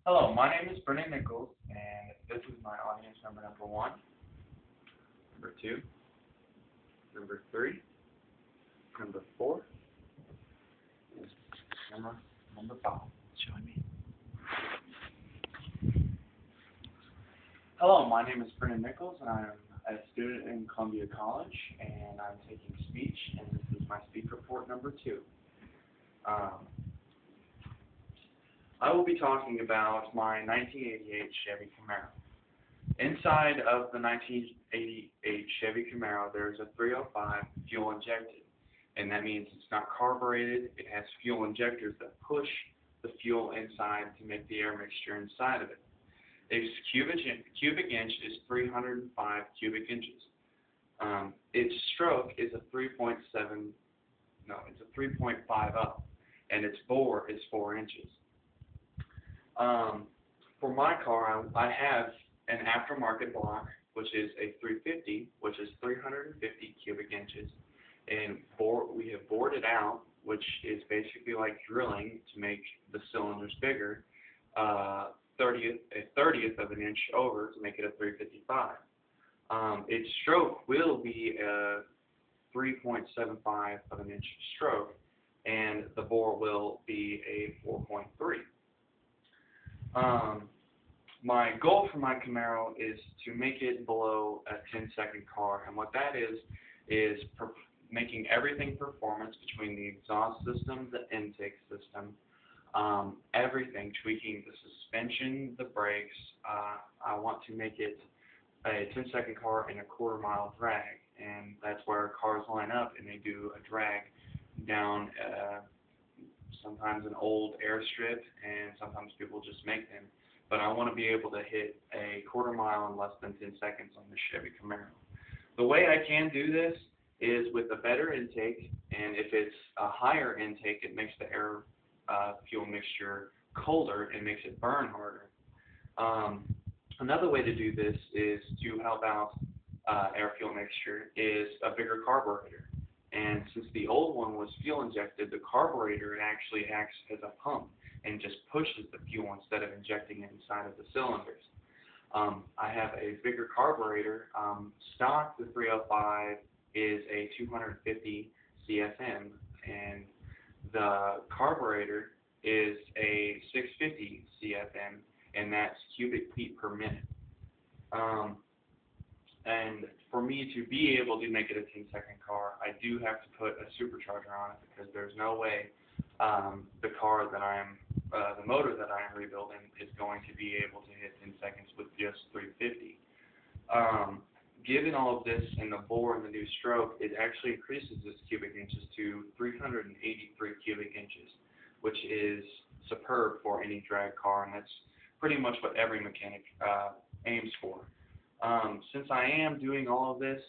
Hello, my name is Brennen, and this is my audience number 1, number 2, number 3, number 4, and camera number 5. Showing me. Hello, my name is Brennen Nichols, and I'm a student in Columbia College, and I'm taking speech, and this is my speech report number 2. I will be talking about my 1988 Chevy Camaro. Inside of the 1988 Chevy Camaro, there's a 305 fuel injected, and that means it's not carbureted. It has fuel injectors that push the fuel inside to make the air mixture inside of it. Its cubic inch is 305 cubic inches. Its stroke is a 3.5 up, and its bore is 4 inches. For my car, I have an aftermarket block, which is a 350, which is 350 cubic inches, and we have bored it out, which is basically like drilling to make the cylinders bigger, a 30th of an inch over to make it a 355. Its stroke will be a 3.75 of an inch stroke, and the bore will be a 4.3. My goal for my Camaro is to make it below a 10-second car, and what that is making everything performance between the exhaust system, the intake system, everything, tweaking the suspension, the brakes. I want to make it a 10-second car in a quarter-mile drag, and that's where cars line up and they do a drag down sometimes an old airstrip, and sometimes people just make them. But I want to be able to hit a quarter mile in less than 10 seconds on the Chevy Camaro. The way I can do this is with a better intake, and if it's a higher intake, it makes the air fuel mixture colder and makes it burn harder. Another way to do this is to help out air fuel mixture is a bigger carburetor. And since the old one was fuel injected, the carburetor actually acts as a pump and just pushes the fuel instead of injecting it inside of the cylinders. I have a bigger carburetor. Stock, the 305 is a 250 CFM, and the carburetor is a 650 CFM, and that's cubic feet per minute. And for me to be able to make it a 10-second car, I do have to put a supercharger on it, because there's no way the motor that I am rebuilding is going to be able to hit 10 seconds with just 350. Given all of this and the bore and the new stroke, it actually increases its cubic inches to 383 cubic inches, which is superb for any drag car, and that's pretty much what every mechanic aims for. Since I am doing all of this,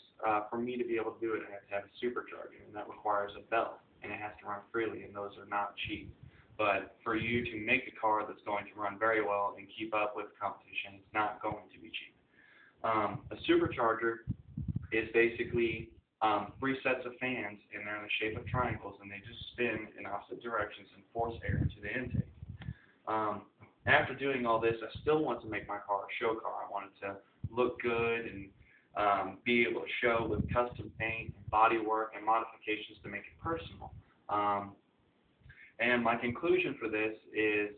for me to be able to do it, I have to have a supercharger, and that requires a belt, and it has to run freely, and those are not cheap. But for you to make a car that's going to run very well and keep up with competition, it's not going to be cheap. A supercharger is basically 3 sets of fans, and they're in the shape of triangles, and they just spin in opposite directions and force air into the intake. After doing all this, I still want to make my car a show car. I want it to look good and be able to show with custom paint and body work and modifications to make it personal. And my conclusion for this is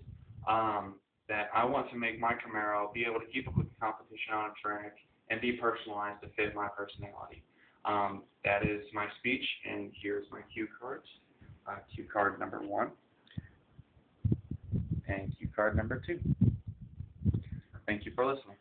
that I want to make my Camaro be able to keep up with the competition on a track and be personalized to fit my personality. That is my speech, and here's my cue cards. Cue card number 1 and cue card number 2. Thank you for listening.